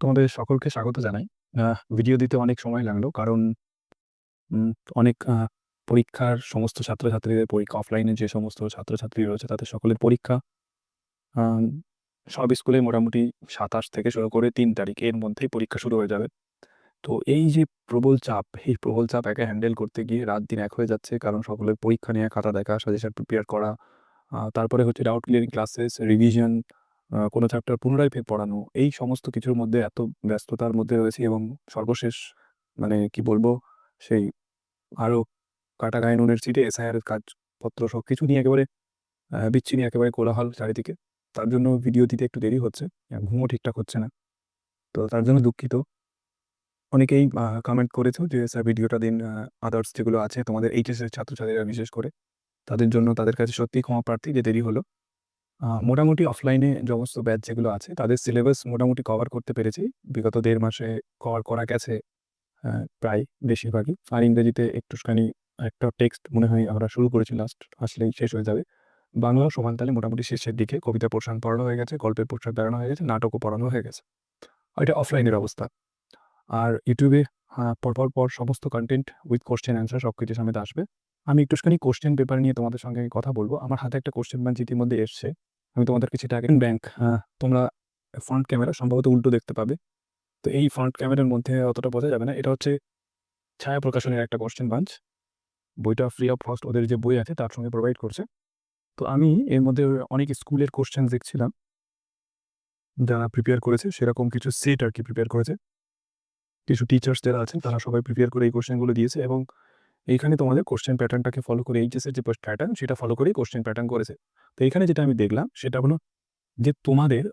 তোমাদের সকলকে স্বাগত জানাই। ভিডিও দিতে অনেক সময় লাগলো। কারণ উম অনেক পরীক্ষার সমস্ত ছাত্রছাত্রীদের পরীক্ষা অফলাইনে যে সমস্ত ছাত্রছাত্রী রয়েছে তাদের সকলের পরীক্ষা। আম সব স্কুলে মোটামুটি ২৭ থেকে শুরু করে ৩ তারিখ এর মধ্যেই পরীক্ষা শুরু হয়ে যাবে। তো এই যে প্রবল চাপ, এই প্রবল চাপ একা হ্যান্ডেল করতে গিয়ে রাত-দিন এক হয়ে যাচ্ছে। কারণ সকলের পরীক্ষা নিয়ে খাতা দেখা, সাজেশন প্রিপেয়ার করা, তারপরে হচ্ছে ডাউট ক্লিয়ারিং ক্লাসেস, রিভিশন, কোনো চ্যাপ্টার পুনরায় ফের পড়ানো। এই সমস্ত কিছুর মধ্যে এত ব্যস্ততার মধ্যে রয়েছি এবং সর্বশেষ মানে কি বলবো, সেই আরো কাটা গায়ে নুনের ছিটে এসআইআর এর কাজপত্র সবকিছু নিয়ে একেবারে বিচ্ছিরি একেবারে কোলাহল চারিদিকে। তার জন্য ভিডিও দিতে একটু দেরি হচ্ছে। ঘুমও ঠিকঠাক হচ্ছে না। তো তার জন্য দুঃখিত। অনেকেই কমেন্ট করেছো যে, "স্যার ভিডিওটা দিন।" আদার্স যেগুলো আছে তোমাদের এইচএস এর ছাত্রছাত্রীরা বিশেষ করে। তাদের জন্য তাদের কাছে সত্যিই ক্ষমা প্রার্থী যে দেরি হলো। মোটামুটি অফলাইনে সমস্ত ব্যাচ যেগুলো আছে তাদের সিলেবাস মোটামুটি কভার করতে পেরেছি। বিগত ১.৫ মাসে কভার করা গেছে প্রায় বেশিরভাগই। আর ইংরেজিতে একটুখানি একটা টেক্সট মনে হয় আমরা শুরু করেছি, লাস্ট আসলেই শেষ হয়ে যাবে। বাংলাও সমান তালে মোটামুটি শেষের দিকে। কবিতা পোরশন পড়ানো হয়ে গেছে, গল্পের পোরশন পড়ানো হয়ে গেছে, নাটকও পড়ানো হয়ে গেছে। এটা অফলাইনের অবস্থা। আর YouTube এ পর সমস্ত কনটেন্ট উইথ কোয়েশ্চেন অ্যান্সার সবকিছু সামনে আসবে। আমি একটুখানি কোয়েশ্চেন পেপার নিয়ে তোমাদের সঙ্গে কথা বলব। আমার হাতে একটা কোয়েশ্চেন ব্যাংক ইতিমধ্যে এসছে। আমি তোমাদেরকে সেটা আগে ব্যাংক তোমরা ফ্রন্ট ক্যামেরা সম্ভবত উল্টো দেখতে পাবে। তো এই ফ্রন্ট ক্যামেরার মধ্যে অতটা বোঝা যাবে না। এটা হচ্ছে ছায়া প্রকাশনের একটা কোয়েশ্চেন বাঞ্চ। বইটা ফ্রি অফ কস্ট ওদের যে বই আছে তার সঙ্গে প্রোভাইড করছে। তো আমি এর মধ্যে অনেক স্কুলের কোয়েশ্চেন দেখছিলাম, যারা প্রিপেয়ার করেছে সেরকম কিছু সেট আরকি প্রিপেয়ার করেছে। কিছু টিচার্স যারা আছেন তারা সবাই প্রিপেয়ার করে এই কোয়েশ্চেনগুলো দিয়েছে এবং এইখানে তোমাদের কোয়েশ্চেন প্যাটার্নটাকে ফলো করে এইচএস এর যে প্যাটার্ন সেটা ফলো করেই কোয়েশ্চেন প্যাটার্ন করেছে। তো এখানে যেটা আমি দেখলাম সেটা হলো যে তোমাদের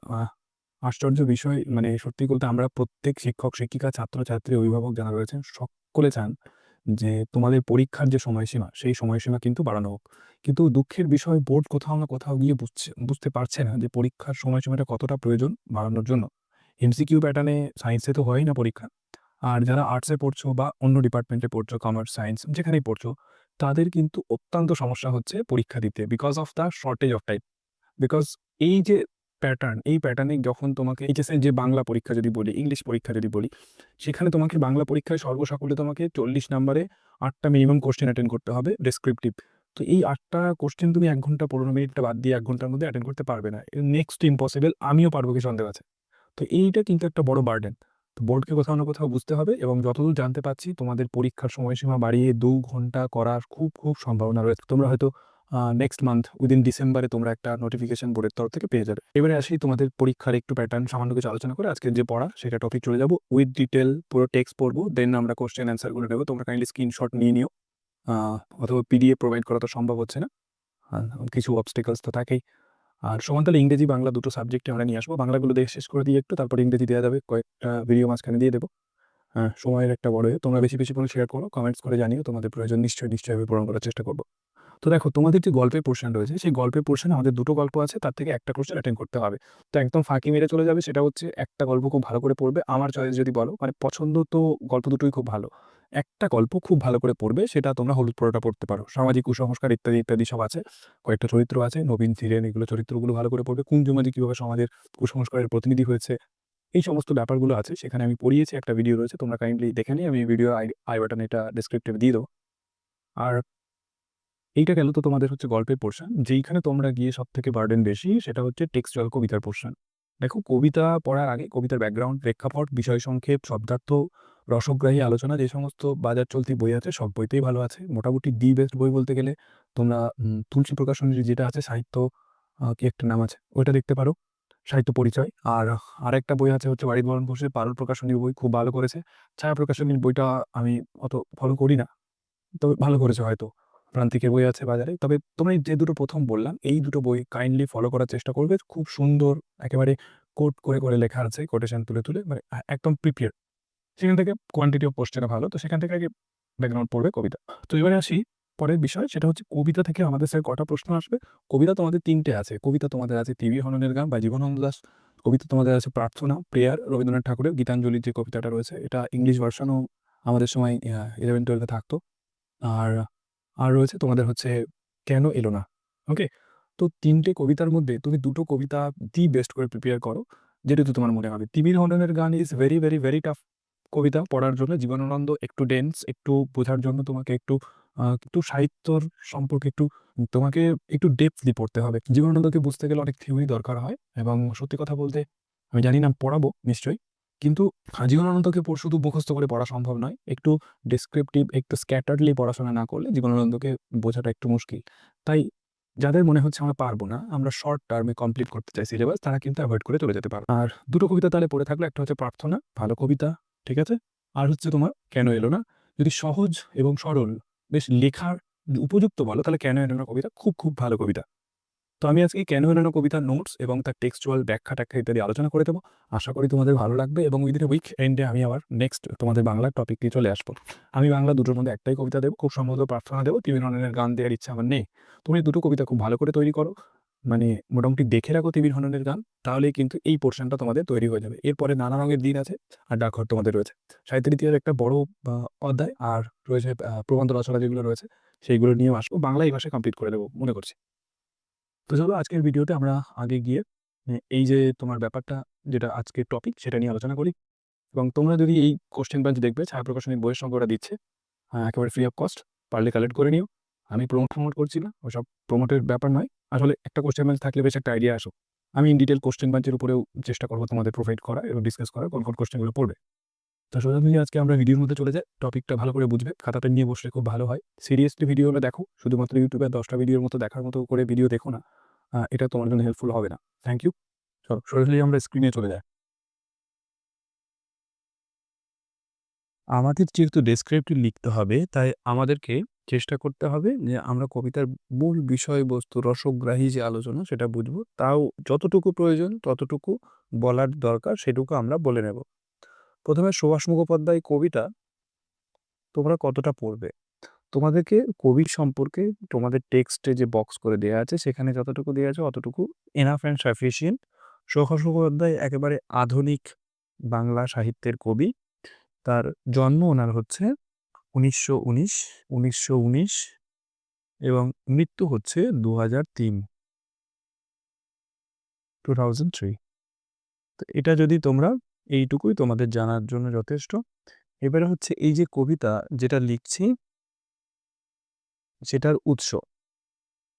আশ্চর্য বিষয়, মানে সত্যি বলতে আমরা প্রত্যেক শিক্ষক, শিক্ষিকা, ছাত্র-ছাত্রী, অভিভাবক যারা রয়েছেন সকলে চান যে তোমাদের পরীক্ষার যে সময়সীমা সেই সময়সীমা কিন্তু বাড়ানো হোক। কিন্তু দুঃখের বিষয় বোর্ড কোথাও না কোথাও গিয়ে বুঝতে পারছে না যে পরীক্ষার সময়সীমাটা কতটা প্রয়োজন বাড়ানোর জন্য। এমসিকিউ প্যাটার্নে সায়েন্সে তো হয়ই না পরীক্ষা। আর যারা আর্টসে পড়ছো বা অন্য ডিপার্টমেন্টে পড়ছো, কমার্স, সায়েন্স যেখানেই পড়ছো, তাদের কিন্তু অত্যন্ত সমস্যা হচ্ছে পরীক্ষা দিতে because of the shortage of time. Because এই যে প্যাটার্ন, এই প্যাটার্নে যখন তোমাকে এইচএসের যে বাংলা পরীক্ষা যদি বলি, ইংলিশ পরীক্ষা যদি বলি, সেখানে তোমাকে বাংলা পরীক্ষায় সর্বসাকুল্যে তোমাকে ৪০ নাম্বারে ৮ টা মিনিমাম কোয়েশ্চেন অ্যাটেন্ড করতে হবে ডেসক্রিপটিভ। তো এই ৮ টা কোয়েশ্চেন তুমি ১ ঘন্টা ১৫ মিনিটটা বাদ দিয়ে ১ ঘন্টার মধ্যে অ্যাটেন্ড করতে পারবে না। নেক্সট টু ইম্পসিবল, আমিও পারব কি সন্দেহ আছে। তো এইটা কিন্তু একটা বড় বার্ডেন। তো বোর্ডকে কোথাও না কোথাও বুঝতে হবে এবং যতদূর জানতে পারছি তোমাদের পরীক্ষার সময়সীমা বাড়িয়ে ২ ঘন্টা করার খুব সম্ভাবনা রয়েছে। তোমরা হয়তো নেক্সট মান্থ উইদিন ডিসেম্বরে তোমরা একটা নোটিফিকেশন বোর্ডের তরফ থেকে পেয়ে যাবে। এবারে আসি তোমাদের পরীক্ষার একটু প্যাটার্ন সামান্য কিছু আলোচনা করে আজকের যে পড়া সেটা টপিক চলে যাব। উইথ ডিটেইল পুরো টেক্সট পড়বো। দেন আমরা কোয়েশ্চেন অ্যান্সার গুলো নেব। তোমরা কাইন্ডলি স্ক্রিনশট নিয়ে নিও। আ অথবা পিডিএফ প্রোভাইড করা তো সম্ভব হচ্ছে না। আ কিছু অবস্টাকলস তো থাকেই। আর সমান্তরালে ইংরেজি, বাংলা দুটো সাবজেক্টে আমরা নিয়ে আসবো। বাংলাগুলো দেখে শেষ করে দিই একটু, তারপর ইংরেজি দেয়া যাবে। কয়েকটা ভিডিও মাঝখানে দিয়ে দেবো। সময়ের একটা বড় তোমরা বেশি করে শেয়ার করো, কমেন্টস করে জানিও তোমাদের প্রয়োজন নিশ্চয়ই আমি পূরণ করার চেষ্টা করব। তো দেখো তোমাদের যে গল্পের পোরশন রয়েছে, সেই গল্পের পোরশনে আমাদের ২ টো গল্প আছে, তার থেকে একটা কোয়েশ্চেন অ্যাটেন্ড করতে হবে। তো একদম ফাঁকি মেরে চলে যাবে, সেটা হচ্ছে একটা গল্প খুব ভালো করে পড়বে। আমার চয়েস যদি বলো, মানে পছন্দ তো গল্প দুটোই খুব ভালো। একটা গল্প খুব ভালো করে পড়বে, সেটা তোমরা হলুদ পড়াটা পড়তে পারো। সামাজিক কুসংস্কার ইত্যাদি সব আছে। কয়েকটা চরিত্র আছে, নবীন, ধীরেন, এগুলো চরিত্রগুলো ভালো করে পড়বে। কুঞ্জুমাদি কিভাবে সমাজের কুসংস্কারের প্রতিনিধি হয়েছে, এই সমস্ত ব্যাপারগুলো আছে। সেখানে আমি পড়িয়েছি, একটা ভিডিও রয়েছে, তোমরা কাইন্ডলি দেখে নিও। আমি ভিডিও আই বাটনে এটা ডেসক্রিপটিভে দিয়ে দেবো। আর এইটা গেল তো তোমাদের হচ্ছে গল্পের পোরশন। যেইখানে তোমরা গিয়ে সবথেকে বার্ডেন বেশি সেটা হচ্ছে টেক্সচুয়াল কবিতার পোরশন। দেখো, কবিতা পড়ার আগে কবিতার ব্যাকগ্রাউন্ড, প্রেক্ষাপট, বিষয় সংক্ষেপ, শব্দার্থ, রসগ্রাহী আলোচনা, যে সমস্ত বাজার চলতি বই আছে সব বইতেই ভালো আছে। মোটামুটি দি বেস্ট বই বলতে গেলে তোমরা তুলসী প্রকাশনীর যেটা আছে সাহিত্য, কি একটা নাম আছে, ওইটা দেখতে পারো, সাহিত্য পরিচয়। আর আরেকটা বই আছে হচ্ছে বারিধরন ঘোষের পারুল প্রকাশনীর বই, খুব ভালো করেছে। ছায়া প্রকাশনীর বইটা আমি অত ফলো করি না, তবে ভালো করেছে হয়তো। প্রান্তিকের বই আছে বাজারে। তবে তোমরা এই যে দুটো ১ম বললাম, এই দুটো বই কাইন্ডলি ফলো করার চেষ্টা করবে। খুব সুন্দর একেবারে কোট করে লেখা আছে, কোটেশন তুলে মানে একদম প্রিপেয়ার। সেখান থেকে কোয়ান্টিটি অফ কোয়েশ্চেন ভালো। তো সেখান থেকে আগে ব্যাকগ্রাউন্ড পড়বে কবিতা। তো এবারে আসি পরের বিষয়, সেটা হচ্ছে কবিতা থেকে আমাদের স্যার কটা প্রশ্ন আসবে। কবিতা তোমাদের ৩ টে আছে। কবিতা তোমাদের আছে 'তিমির হননের গান' বা জীবনানন্দ দাশ। কবিতা তোমাদের আছে 'প্রার্থনা', 'প্রেয়ার' রবীন্দ্রনাথ ঠাকুরের। 'গীতাঞ্জলির' যে কবিতাটা রয়েছে, এটা ইংলিশ ভার্সনও আমাদের সময় 11-12 এ থাকতো। আর রয়েছে তোমাদের হচ্ছে 'কেন এলো না?' ওকে? তো ৩ টে কবিতার মধ্যে তুমি ২ টো কবিতা দি বেস্ট করে প্রিপেয়ার করো। যেটুকু তোমার মনে হবে। তিমির হননের গান is very very very tough কবিতা পড়ার জন্য। জীবনানন্দ একটু ডেন্স, একটু বোঝার জন্য তোমাকে একটু সাহিত্যর সম্পর্কে তোমাকে একটু ডেপথলি পড়তে হবে। জীবনানন্দকে বুঝতে গেলে অনেক থিওরি দরকার হয়, এবং সত্যি কথা বলতে আমি জানি না, পড়াবো নিশ্চয়ই, কিন্তু জীবনানন্দকে শুধু মুখস্থ করে পড়া সম্ভব নয়। একটু ডেসক্রিপটিভ, একটু স্ক্যাটারলি পড়াশোনা না করলে জীবনানন্দকে বোঝাটা একটু মুশকিল। তাই যাদের মনে হচ্ছে আমরা পারবো না, আমরা শর্ট টার্মে কমপ্লিট করতে চাই সিলেবাস, তারা কিন্তু অ্যাভয়েড করে চলে যেতে পারো। আর দুটো কবিতা তাহলে পড়ে থাকলো, একটা হচ্ছে প্রার্থনা, ভালো কবিতা, ঠিক আছে, আর হচ্ছে তোমার কেন এলো না। যদি সহজ এবং সরল, বেশ লেখার উপযুক্ত বলো, তাহলে কেন এলো না কবিতা খুব খুব ভালো কবিতা। তো আমি আজকে কেন এলো না কবিতার নোটস এবং তার টেক্সচুয়াল ব্যাখ্যা ট্যাখ্যা ইত্যাদি আলোচনা করে দেবো। আশা করি তোমাদের ভালো লাগবে, এবং উইদিন এ উইক এন্ডে আমি আবার নেক্সট তোমাদের বাংলার টপিক নিয়ে চলে আসবো। আমি বাংলা দুটোর মধ্যে একটাই কবিতা দেবো, খুব সম্ভবত প্রার্থনা দেবো। তিমির হননের গান দেওয়ার ইচ্ছা আমার নেই। তুমি দুটো কবিতা খুব ভালো করে তৈরি করো, মানে মোটামুটি দেখে রাখো তিমির হননের গান, তাহলেই কিন্তু এই পোর্শনটা তোমাদের তৈরি হয়ে যাবে। এরপরে নানা রঙের দিন আছে, আর ডাকঘর তোমাদের রয়েছে। সাহিত্যের ইতিহাসের একটা বড় অধ্যায়, আর রয়েছে প্রবন্ধ রচনা যেগুলো রয়েছে, সেইগুলো নিয়েও আসবো। বাংলা এই ভাষায় কমপ্লিট করে দেবো মনে করছি। তো চলো আজকের ভিডিওতে আমরা আগে গিয়ে এই যে তোমার ব্যাপারটা, যেটা আজকের টপিক, সেটা নিয়ে আলোচনা করি। এবং তোমরা যদি এই কোশ্চেন ব্যাংক দেখবে, ছায়া প্রকাশনীর বইয়ের সঙ্গে ওরা দিচ্ছে, একেবারে ফ্রি অফ কস্ট, পারলে কালেক্ট করে নিও। আমি প্রমোট করছি না, ওসব প্রমোটের ব্যাপার নয়। আসলে একটা কোশ্চেন ব্যাংক থাকলে বেশ একটা আইডিয়া আসো। আমি ইন ডিটেল কোশ্চেন ব্যাংকের উপরেও চেষ্টা করবো তোমাদের প্রোভাইড করা এবং ডিসকাস করা কোন কোন কোশ্চেনগুলো পড়বে। তো সোজা নিয়ে আজকে আমরা ভিডিওর মধ্যে চলে যাই। টপিকটা ভালো করে বুঝবে, খাতাটা নিয়ে বসলে খুব ভালো হয়। সিরিয়াসলি ভিডিওটা দেখো, শুধুমাত্র ইউটিউবে 10টা ভিডিওর মতো দেখার মতো করে ভিডিও দেখো না, এটা তোমার জন্য হেল্পফুল হবে না। Thank you. চলো সরাসরি আমরা স্ক্রিনে চলে যাই। আমাদের যেহেতু ডেসক্রিপটিভ লিখতে হবে, তাই আমাদেরকে চেষ্টা করতে হবে যে আমরা কবিতার মূল বিষয়বস্তু, রসগ্রাহী যে আলোচনা, সেটা বুঝবো। তাও যতটুকু প্রয়োজন ততটুকু বলার দরকার সেটুকু আমরা বলে নেব। প্রথমে সুভাষ মুখোপাধ্যায় কবিতা তোমরা কতটা পড়বে? তোমাদেরকে কবির সম্পর্কে তোমাদের টেক্সটে যে বক্স করে দেওয়া আছে, সেখানে যতটুকু দেওয়া আছে অতটুকু enough and sufficient. Subhash Mukhopadhyay একেবারে আধুনিক বাংলা সাহিত্যের কবি। তার জন্ম ওনার হচ্ছে 1919 এবং মৃত্যু হচ্ছে 2003। তো এটা যদি তোমরা, এইটুকুই তোমাদের জানার জন্য যথেষ্ট। এবারে হচ্ছে এই যে কবিতা যেটা লিখছি, সেটার উৎস,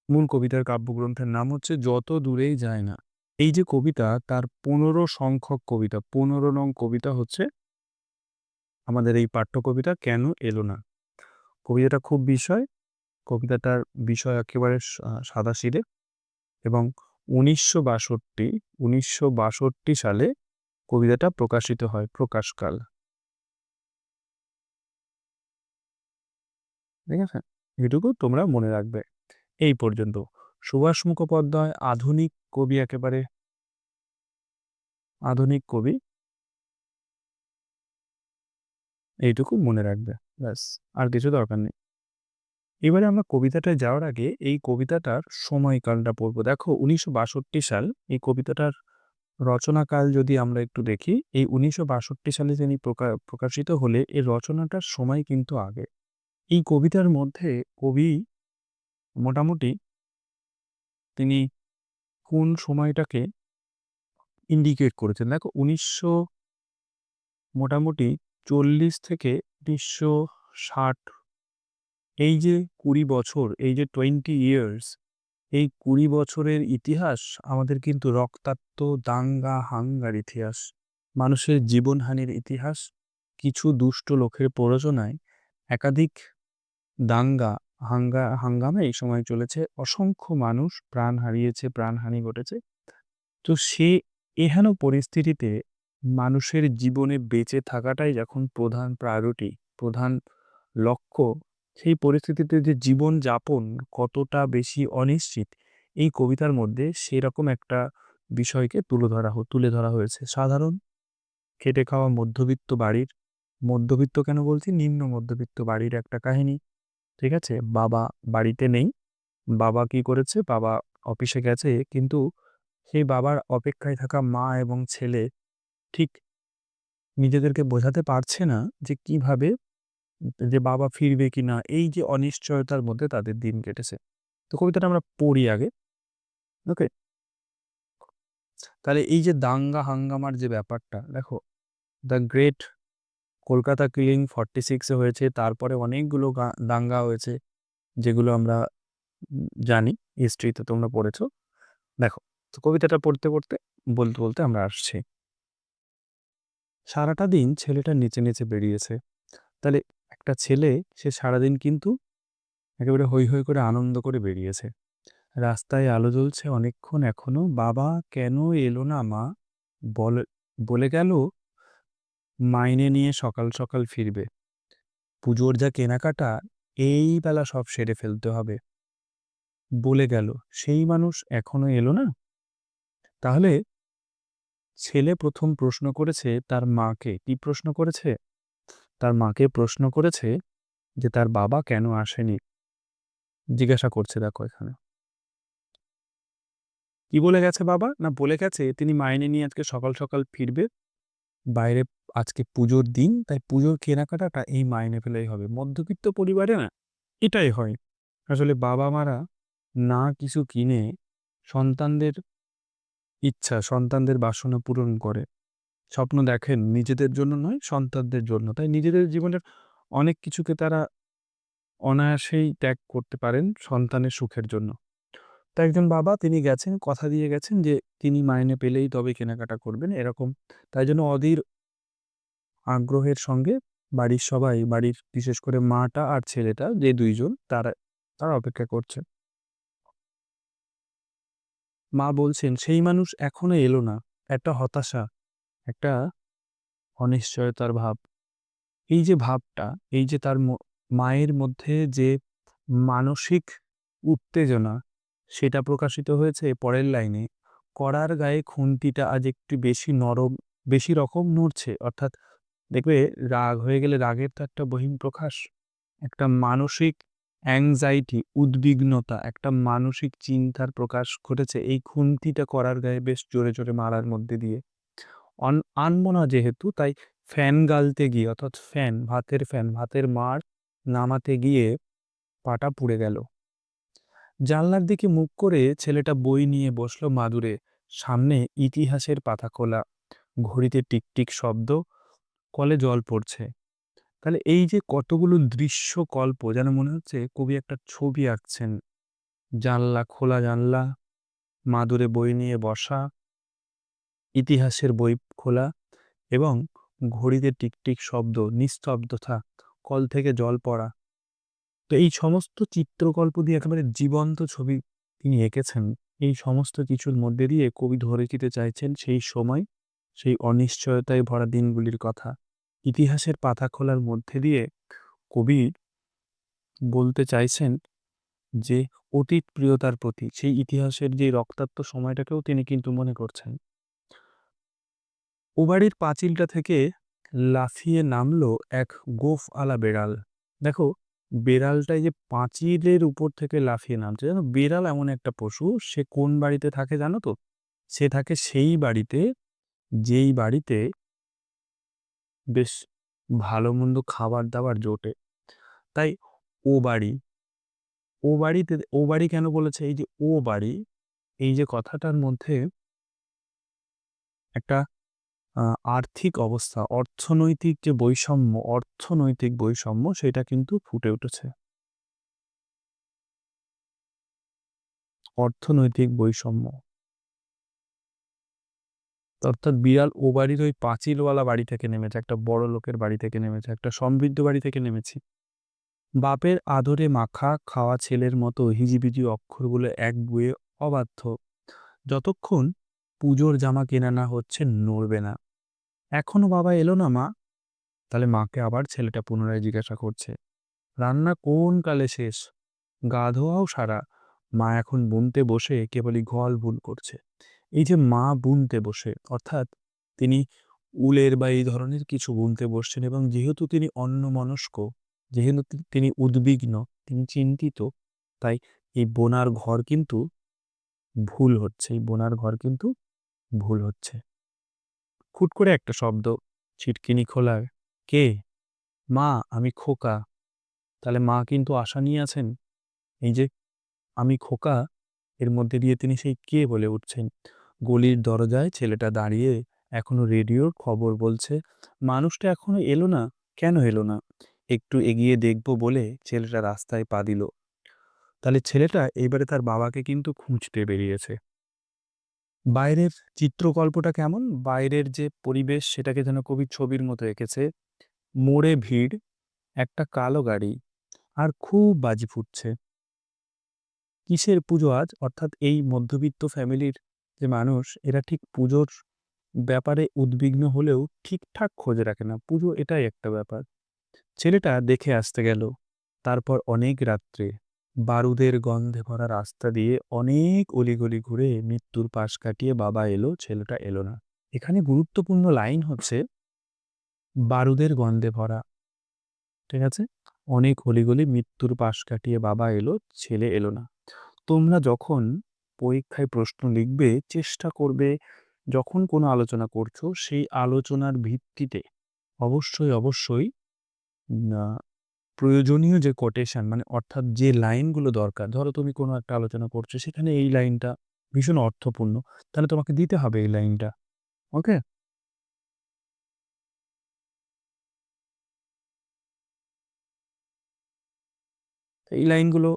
মূল কবিতার কাব্যগ্রন্থের নাম হচ্ছে যত দূরেই যায় না। এই যে কবিতা, তার 15 সংখ্যক কবিতা, 15 নং কবিতা হচ্ছে আমাদের এই পাঠ্য কবিতা কেন এলো না। কবিতাটা খুব কবিতাটার বিষয় একেবারে সাদাসিধে, এবং 1962 সালে কবিতাটা প্রকাশিত হয়, প্রকাশকাল। ঠিক আছে, এটুকু তোমরা মনে রাখবে। এই পর্যন্ত সুভাষ মুখোপাধ্যায় আধুনিক কবি, একেবারে আধুনিক কবি, এইটুকু মনে রাখবে, ব্যাস, আর কিছু দরকার নেই। এবারে আমরা কবিতাটায় যাওয়ার আগে এই কবিতাটার সময়কালটা পড়বো। দেখো 1962 সাল, এই কবিতাটার রচনাকাল যদি আমরা একটু দেখি, এই 1962 সালে যিনি প্রকাশিত হলে এই রচনাটার সময় কিন্তু আগে। এই কবিতার মধ্যে কবি মোটামুটি তিনি কোন সময়টাকে ইন্ডিকেট করেছেন, দেখো 1940 থেকে 1960, এই যে 20 বছর, এই যে 20 ইয়ার্স, এই 20 বছরের ইতিহাস আমাদের কিন্তু রক্তাক্ত দাঙ্গা হাঙ্গার ইতিহাস, মানুষের জীবনহানির ইতিহাস। কিছু দুষ্ট লোকের প্ররোচনায় একাধিক দাঙ্গা হাঙ্গামা এই সময় চলেছে, অসংখ্য মানুষ প্রাণ হারিয়েছে, প্রাণহানি ঘটেছে। তো সে এহেন পরিস্থিতিতে মানুষের জীবনে বেঁচে থাকাটাই যখন প্রধান প্রায়োরিটি, প্রধান লক্ষ্য, সেই পরিস্থিতিতে যে জীবন যাপন কতটা বেশি অনিশ্চিত, এই কবিতার মধ্যে সেরকম একটা বিষয়কে তুলে ধরা হয়েছে। সাধারণ খেটে খাওয়া মধ্যবিত্ত বাড়ির, মধ্যবিত্ত কেন বলছি, নিম্ন মধ্যবিত্ত বাড়ির একটা কাহিনী। ঠিক আছে, বাবা বাড়িতে নেই, বাবা কি করেছে, বাবা অফিসে গেছে, কিন্তু সেই বাবার অপেক্ষায় থাকা মা এবং ছেলে ঠিক নিজেদেরকে বোঝাতে পারছে না যে কিভাবে, যে বাবা ফিরবে কিনা, এই যে অনিশ্চয়তার মধ্যে তাদের দিন কেটেছে। তো কবিতাটা আমরা পড়ি আগে, ওকে। তাহলে এই যে দাঙ্গা হাঙ্গামার যে ব্যাপারটা দেখো, দ্য গ্রেট কলকাতা কিলিং 46-এ হয়েছে, তারপরে অনেকগুলো দাঙ্গা হয়েছে যেগুলো আমরা জানি, হিস্ট্রিতে তোমরা পড়েছো। দেখো, তো কবিতাটা পড়তে পড়তে বলতে বলতে আমরা আসছি। সারাটা দিন ছেলেটা নেচে নেচে বেরিয়েছে। তাহলে একটা ছেলে, সে সারাদিন কিন্তু একেবারে হৈ হৈ করে আনন্দ করে বেরিয়েছে। রাস্তায় আলো জ্বলছে অনেকক্ষণ এখনো, বাবা কেন এলো না মা, বলে বলে গেল মাইনে নিয়ে সকাল সকাল ফিরবে, পুজোর যা কেনাকাটা এই বেলা সব সেরে ফেলতে হবে, বলে গেল সেই মানুষ এখনো এলো না। তাহলে ছেলে প্রথম প্রশ্ন করেছে তার মাকে, কি প্রশ্ন করেছে? তার মাকে প্রশ্ন করেছে যে তার বাবা কেন আসেনি। জিজ্ঞাসা করছে, দেখো এখানে কি বলে গেছে বাবা, না বলে গেছে তিনি মাইনে নিয়ে আজকে সকাল সকাল ফিরবে, বাইরে আজকে পুজোর দিন, তাই পুজোর কেনাকাটাটা এই মাইনে পেলেই হবে। মধ্যবিত্ত পরিবারে না এটাই হয়। আসলে বাবা মারা না কিছু কিনে সন্তানদের ইচ্ছা, সন্তানদের বাসনা পূরণ করে, স্বপ্ন দেখেন নিজেদের জন্য নয়, সন্তানদের জন্য। তাই নিজেদের জীবনের অনেক কিছুকে তারা অনায়াসেই ত্যাগ করতে পারেন সন্তানের সুখের জন্য। তো একজন বাবা তিনি গেছেন, কথা দিয়ে গেছেন যে তিনি মাইনে পেলেই তবে কেনাকাটা করবেন এরকম। তাই জন্য অধীর আগ্রহের সঙ্গে বাড়ির সবাই, বাড়ির বিশেষ করে মাটা আর ছেলেটা যে দুইজন, তারা তারা অপেক্ষা করছে। মা বলছেন সেই মানুষ এখনো এলো না। একটা হতাশা, একটা অনিশ্চয়তার ভাব। এই যে ভাবটা, এই যে তার মায়ের মধ্যে যে মানসিক উত্তেজনা, সেটা প্রকাশিত হয়েছে পরের লাইনে, কড়ার গায়ে খুন্তিটা আজ একটু বেশি নরম, বেশি রকম নড়ছে। অর্থাৎ দেখবে, রাগ হয়ে গেলে রাগের তো একটা বহিঃপ্রকাশ, একটা মানসিক অ্যাংজাইটি, উদ্বিগ্নতা, একটা মানসিক চিন্তার প্রকাশ ঘটেছে এই খুন্তিটা কড়ার গায়ে বেশ জোরে জোরে মারার মধ্যে দিয়ে। আনবো না যেহেতু, তাই ফ্যান গালতে গিয়ে, অর্থাৎ ফ্যান, ভাতের মাড় নামাতে গিয়ে পাটা পুড়ে গেল। জানলার দিকে মুখ করে ছেলেটা বই নিয়ে বসলো মাদুরে, সামনে ইতিহাসের পাতা খোলা, ঘড়িতে টিকটিক শব্দ, কলে জল পড়ছে। তাহলে এই যে কতগুলো দৃশ্য কল্প, যেন মনে হচ্ছে কবি একটা ছবি আঁকছেন। জানলা, খোলা জানলা, মাদুরে বই নিয়ে বসা, ইতিহাসের বই খোলা, এবং ঘড়িতে টিকটিক শব্দ, নিস্তব্ধতা, কল থেকে জল পড়া। তো এই সমস্ত চিত্রকল্প দিয়ে একেবারে জীবন্ত ছবি তিনি এঁকেছেন। এই সমস্ত কিছুর মধ্যে দিয়ে কবি ধরে দিতে চাইছেন সেই সময়, সেই অনিশ্চয়তায় ভরা দিনগুলির কথা। ইতিহাসের পাতা খোলার মধ্যে দিয়ে কবি বলতে চাইছেন যে অতীত প্রিয়তার প্রতি, সেই ইতিহাসের যে রক্তাক্ত সময়টাকেও তিনি কিন্তু মনে করছেন। ও বাড়ির পাঁচিলটা থেকে লাফিয়ে নামলো এক গোঁফ আলা বেড়াল। দেখো, বেড়ালটাই যে পাঁচিলের উপর থেকে লাফিয়ে নামছে, জানো বেড়াল এমন একটা পশু, সে কোন বাড়িতে থাকে জানো তো? সে থাকে সেই বাড়িতে, যেই বাড়িতে বেশ ভালো মন্দ খাবার দাবার জোটে। তাই ও বাড়ি, ও বাড়ি কেন বলেছে? এই যে ও বাড়ি, এই যে কথাটার মধ্যে একটা আর্থিক অবস্থা, অর্থনৈতিক বৈষম্য সেটা কিন্তু ফুটে উঠেছে। অর্থনৈতিক বৈষম্য, অর্থাৎ বিড়াল ও বাড়ির ওই পাঁচিলওয়ালা বাড়ি থেকে নেমেছে, একটা বড় লোকের বাড়ি থেকে নেমেছে, একটা সমৃদ্ধ বাড়ি থেকে নেমেছি। বাপের আদরে মাখা খাওয়া ছেলের মতো হিজিবিজি অক্ষরগুলো এক বুয়ে অবাধ্য। যতক্ষণ পুজোর জামা কেনা না হচ্ছে নড়বে না। এখনো বাবা এলো না মা? তাহলে মাকে আবার ছেলেটা পুনরায় জিজ্ঞাসা করছে, রান্না কোন কালে শেষ, গা ধোয়াও সারা, মা এখন বুনতে বসে কেবলই গোয়াল বুন করছে। এই যে মা বুনতে বসে, অর্থাৎ তিনি উলের বা এই ধরনের কিছু বুনতে বসছেন, এবং যেহেতু তিনি অন্যমনস্ক, যেহেতু তিনি উদ্বিগ্ন, তিনি চিন্তিত, তাই এই বোনার ঘর কিন্তু ভুল হচ্ছে, এই বোনার ঘর কিন্তু ভুল হচ্ছে। খুট করে একটা শব্দ, ছিটকিনি খোলা, কে? মা, আমি খোকা। তাহলে মা কিন্তু আশা নিয়ে আছেন। এই যে আমি খোকা, এর মধ্যে দিয়ে তিনি সেই কে বলে উঠছেন। গলির দরজায় ছেলেটা দাঁড়িয়ে এখনো রেডিওর খবর বলছে। মানুষটা এখনো এলো না। কেন এলো না? একটু এগিয়ে দেখব বলে ছেলেটা রাস্তায় পা দিল। তাহলে ছেলেটা এইবারে তার বাবাকে কিন্তু খুঁজতে বেরিয়েছে। বাইরের চিত্রকল্পটা কেমন? বাইরের যে পরিবেশ সেটাকে যেন কবি ছবির মতো এঁকেছে। মোড়ে ভিড়, একটা কালো গাড়ি, আর খুব বাজি ফুটছে। কিসের পুজো আজ? অর্থাৎ এই মধ্যবিত্ত ফ্যামিলির যে মানুষ, এরা ঠিক পুজোর ব্যাপারে উদ্বিগ্ন হলেও ঠিকঠাক খোঁজ রাখে না। পুজো এটাই একটা ব্যাপার। ছেলেটা দেখে আসতে গেল। তারপর অনেক রাত্রে বারুদের গন্ধে ভরা রাস্তা দিয়ে অনেক অলিগলি ঘুরে মৃত্যুর পাশ কাটিয়ে বাবা এলো, ছেলেটা এলো না। এখানে গুরুত্বপূর্ণ লাইন হচ্ছে বারুদের গন্ধে ভরা। ঠিক আছে? অনেক অলিগলি মৃত্যুর পাশ কাটিয়ে বাবা এলো, ছেলে এলো না। তোমরা যখন পরীক্ষায় প্রশ্ন লিখবে চেষ্টা করবে যখন কোনো আলোচনা করছো সেই আলোচনার ভিত্তিতে অবশ্যই প্রয়োজনীয় যে কোটেশন মানে অর্থাৎ যে লাইনগুলো দরকার, ধরো তুমি কোনো একটা আলোচনা করছো সেখানে এই লাইনটা ভীষণ অর্থপূর্ণ, তাহলে তোমাকে দিতে হবে এই লাইনটা। ওকে? এই লাইনগুলো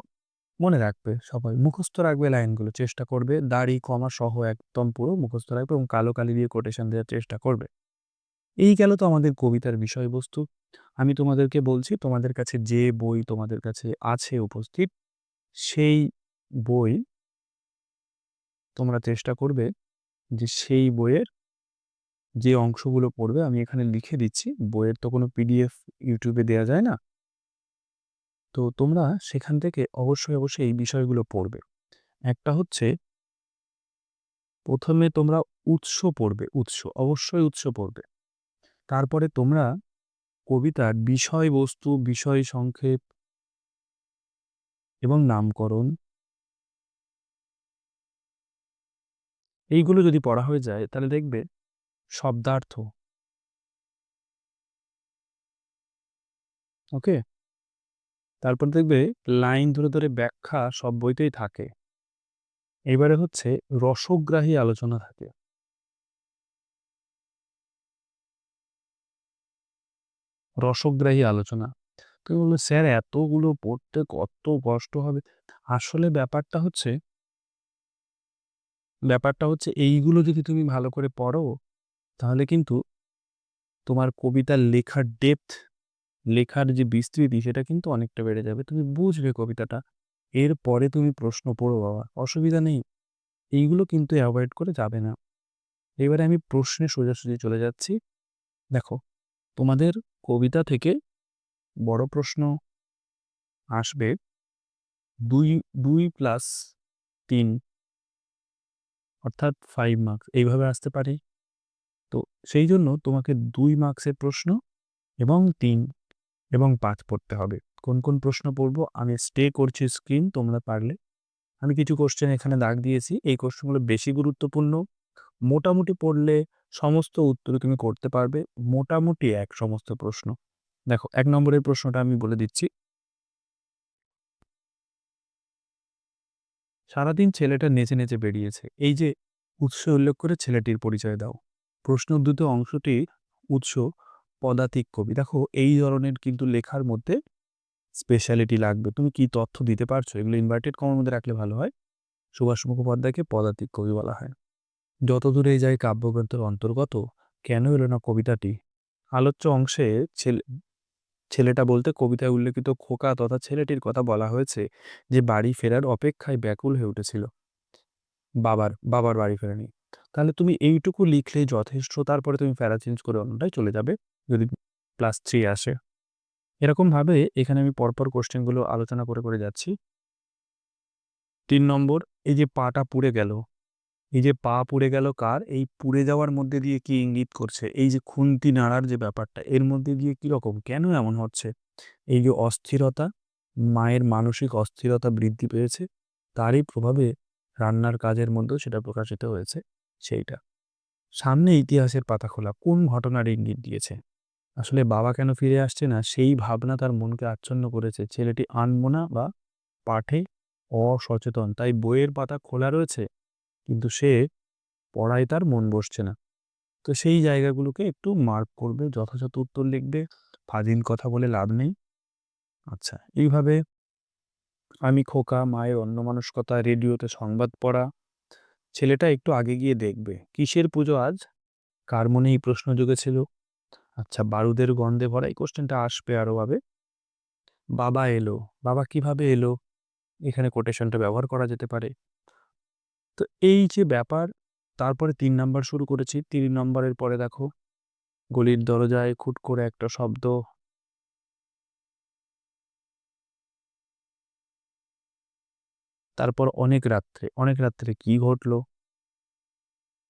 মনে রাখবে, সবাই মুখস্থ রাখবে, লাইনগুলো চেষ্টা করবে দাড়ি কমা সহ একদম পুরো মুখস্থ রাখবে এবং কালো কালি দিয়ে কোটেশন দেওয়ার চেষ্টা করবে। এই গেল তো আমাদের কবিতার বিষয়বস্তু। আমি তোমাদেরকে বলছি তোমাদের কাছে যে বই তোমাদের কাছে আছে উপস্থিত, সেই বই তোমরা চেষ্টা করবে যে সেই বইয়ের যে অংশগুলো পড়বে আমি এখানে লিখে দিচ্ছি। বইয়ের তো কোনো পিডিএফ ইউটিউবে দেওয়া যায় না। তো তোমরা সেখান থেকে অবশ্যই এই বিষয়গুলো পড়বে। একটা হচ্ছে প্রথমে তোমরা উৎস পড়বে, অবশ্যই উৎস পড়বে। তারপরে তোমরা কবিতার বিষয়বস্তু, বিষয় সংক্ষেপ এবং নামকরণ এইগুলো যদি পড়া হয়ে যায় তাহলে দেখবে শব্দার্থ, ওকে? তারপর দেখবে লাইন ধরে ব্যাখ্যা সব বইতেই থাকে। এবারে হচ্ছে রসগ্রাহী আলোচনা থাকে। রসগ্রাহী আলোচনা। তুমি বলবে স্যার এতগুলো পড়তে কত কষ্ট হবে? আসলে ব্যাপারটা হচ্ছে এইগুলো যদি তুমি ভালো করে পড়ো তাহলে কিন্তু তোমার কবিতার লেখার ডেপথ, লেখার যে বিস্তৃতি সেটা কিন্তু অনেকটা বেড়ে যাবে। তুমি বুঝবে কবিতাটা। এরপরে তুমি প্রশ্ন পড়ো বাবা, অসুবিধা নেই। এইগুলো কিন্তু অ্যাভয়েড করে যাবে না। এবারে আমি প্রশ্নে সোজাসুজি চলে যাচ্ছি। দেখো, তোমাদের কবিতা থেকে বড় প্রশ্ন আসবে ২, ২ প্লাস ৩ অর্থাৎ 5 মার্কস এইভাবে আসতে পারে। তো সেই জন্য তোমাকে ২ মার্কসের প্রশ্ন এবং ৩ এবং ৫ পড়তে হবে। কোন প্রশ্ন পড়বো আমি স্টে করছি স্ক্রিন, তোমরা পারলে আমি কিছু কোশ্চেন এখানে দাগ দিয়েছি। এই কোশ্চেনগুলো বেশি গুরুত্বপূর্ণ। মোটামুটি পড়লে সমস্ত উত্তর তুমি করতে পারবে। মোটামুটি এক সমস্ত প্রশ্ন। দেখো ১ নম্বরের প্রশ্নটা আমি বলে দিচ্ছি। সারাদিন ছেলেটা নেচে বেরিয়েছে। এই যে উৎস উল্লেখ করে ছেলেটির পরিচয় দাও। প্রশ্ন উদ্ধৃত অংশটি উৎস পদাতিক কবি। দেখো এই ধরনের কিন্তু লেখার মধ্যে স্পেশালিটি লাগবে। তুমি কি তথ্য দিতে পারছো? এগুলো ইনভার্টেড কমার মধ্যে রাখলে ভালো হয়। সুভাষ মুখোপাধ্যায়কে পদাতিক কবি বলা হয়। যতদূরেই যায় কাব্যগ্রন্থের অন্তর্গত, কেন এলো না কবিতাটি? আলোচ্য অংশে ছেলে ছেলেটা বলতে কবিতায় উল্লেখিত খোকা তথা ছেলেটির কথা বলা হয়েছে যে বাড়ি ফেরার অপেক্ষায় ব্যাকুল হয়ে উঠেছিল। বাবার বাড়ি ফেরেনি। তাহলে তুমি এইটুকু লিখলেই যথেষ্ট। তারপরে তুমি প্যারা চেঞ্জ করে অন্যটায় চলে যাবে যদি +3 আসে। এরকমভাবে এখানে আমি পরপর কোশ্চেনগুলো আলোচনা করে যাচ্ছি। ৩ নম্বর, এই যে পাটা পুড়ে গেল, এই যে পা পুড়ে গেল কার? এই পুড়ে যাওয়ার মধ্যে দিয়ে কি ইঙ্গিত করছে? এই যে খুন্তি নাড়ার যে ব্যাপারটা এর মধ্যে দিয়ে কিরকম? কেন এমন হচ্ছে? এই যে অস্থিরতা, মায়ের মানসিক অস্থিরতা বৃদ্ধি পেয়েছে, তারই প্রভাবে রান্নার কাজের মধ্যেও সেটা প্রকাশিত হয়েছে সেইটা। সামনে ইতিহাসের পাতা খোলা, কোন ঘটনার ইঙ্গিত দিয়েছে? আসলে বাবা কেন ফিরে আসছে না সেই ভাবনা তার মনকে আচ্ছন্ন করেছে। ছেলেটি আনমনা বা পাঠে অসচেতন, তাই বইয়ের পাতা খোলা রয়েছে কিন্তু সে পড়ায় তার মন বসছে না। তো সেই জায়গাগুলোকে একটু মার্ক করবে, যথাযথ উত্তর লিখবে, ফাজিল কথা বলে লাভ নেই। আচ্ছা, এইভাবে আমি খোকা, মায়ের অন্যমনস্কতা, রেডিওতে সংবাদ পড়া, ছেলেটা একটু আগে গিয়ে দেখবে কিসের পুজো আজ, কার মনে এই প্রশ্ন জেগেছিল। আচ্ছা, বারুদের গন্ধে ভরা, এই কোশ্চেনটা আসবে আরো ভাবে। বাবা এলো, বাবা কিভাবে এলো, এখানে কোটেশনটা ব্যবহার করা যেতে পারে। তো এই যে ব্যাপার, তারপরে 3 নাম্বার শুরু করেছি। 3 নম্বরের পরে দেখো, গলির দরজায় খুট করে একটা শব্দ, তারপর অনেক রাত্রে কি ঘটলো।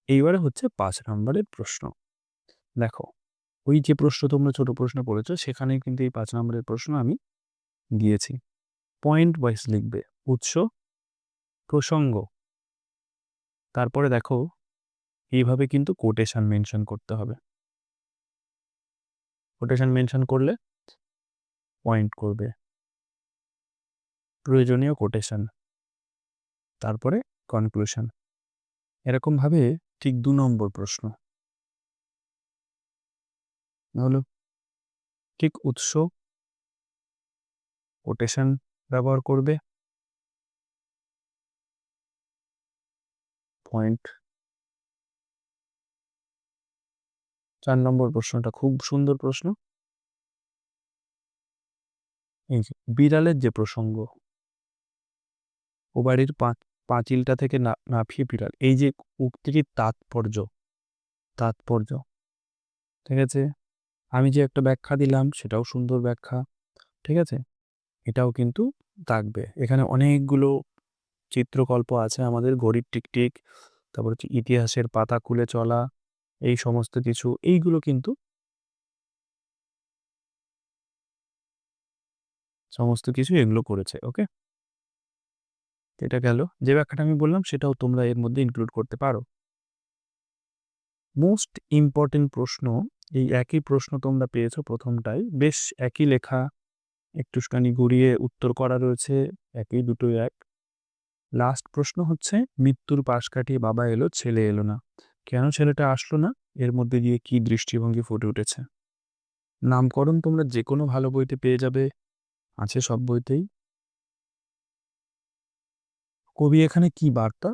এইবারে হচ্ছে 5 নাম্বারের প্রশ্ন। দেখো, ওই যে প্রশ্ন তোমরা ছোট প্রশ্ন পড়েছো, সেখানে কিন্তু এই 5 নাম্বারের প্রশ্ন আমি দিয়েছি। পয়েন্ট ওয়াইজ লিখবে, উৎস, প্রসঙ্গ, তারপরে দেখো এইভাবে কিন্তু কোটেশন মেনশন করতে হবে। কোটেশন মেনশন করলে পয়েন্ট করবে, প্রয়োজনীয় কোটেশন, তারপরে কনক্লুশন। এরকমভাবে ঠিক 2 নম্বর প্রশ্ন হলো, ঠিক উৎস, কোটেশন ব্যবহার করবে, পয়েন্ট। 4 নম্বর প্রশ্নটা খুব সুন্দর প্রশ্ন। এই যে বিড়ালের যে প্রসঙ্গ, ও বাড়ির পাঁচিলটা থেকে লাফিয়ে বিড়াল, এই যে উক্তিটির তাৎপর্য, ঠিক আছে? আমি যে একটা ব্যাখ্যা দিলাম সেটাও সুন্দর ব্যাখ্যা, ঠিক আছে? এটাও কিন্তু থাকবে। এখানে অনেকগুলো চিত্রকল্প আছে আমাদের, ঘড়ির টিকটিক, তারপর হচ্ছে ইতিহাসের পাতা খুলে চলা, এই সমস্ত কিছু, এইগুলো কিন্তু সমস্ত কিছু এগুলো করেছে। ওকে, এটা গেল। যে ব্যাখ্যাটা আমি বললাম সেটাও তোমরা এর মধ্যে ইনক্লুড করতে পারো। মোস্ট ইম্পর্টেন্ট প্রশ্ন, এই একই প্রশ্ন তোমরা পেয়েছো প্রথমটাই, বেশ একই লেখা, একটুখানি ঘুরিয়ে উত্তর করা রয়েছে, একই, দুটোই এক। লাস্ট প্রশ্ন হচ্ছে, মৃত্যুর পাশ কাটিয়ে বাবা এলো, ছেলে এলো না, কেন ছেলেটা আসলো না, এর মধ্যে দিয়ে কি দৃষ্টিভঙ্গি ফুটে উঠেছে। নামকরণ তোমরা যে কোনো ভালো বইতে পেয়ে যাবে, আছে সব বইতেই। কবি এখানে কি বার্তা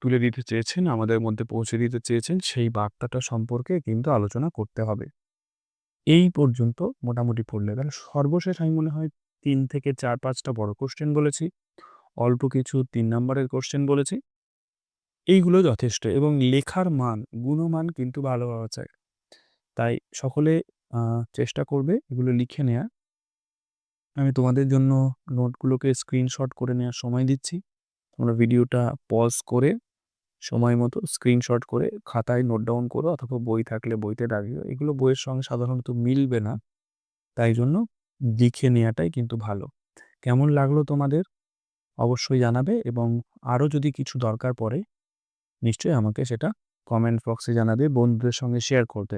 তুলে দিতে চেয়েছেন, আমাদের মধ্যে পৌঁছে দিতে চেয়েছেন, সেই বার্তাটা সম্পর্কে কিন্তু আলোচনা করতে হবে। এই পর্যন্ত মোটামুটি পড়লে গেল। সর্বশেষ আমি মনে হয় 3 থেকে 4-5টা বড় কোশ্চেন বলেছি, অল্প কিছু 3 নাম্বারের কোশ্চেন বলেছি। এইগুলো যথেষ্ট, এবং লেখার মান, গুণমান কিন্তু ভালো হওয়া চাই। তাই সকলে চেষ্টা করবে এগুলো লিখে নেয়া। আমি তোমাদের জন্য নোটগুলোকে স্ক্রিনশট করে নেওয়ার সময় দিচ্ছি। তোমরা ভিডিওটা পজ করে সময় মতো স্ক্রিনশট করে খাতায় নোট ডাউন করো, অথবা বই থাকলে বইতে রাখিও। এগুলো বইয়ের সঙ্গে সাধারণত মিলবে না, তাই জন্য লিখে নেওয়াটাই কিন্তু ভালো। কেমন লাগলো তোমাদের অবশ্যই জানাবে, এবং আরও যদি কিছু দরকার পড়ে নিশ্চয়ই আমাকে সেটা কমেন্ট বক্সে জানাবে, বন্ধুদের সঙ্গে শেয়ার করতে।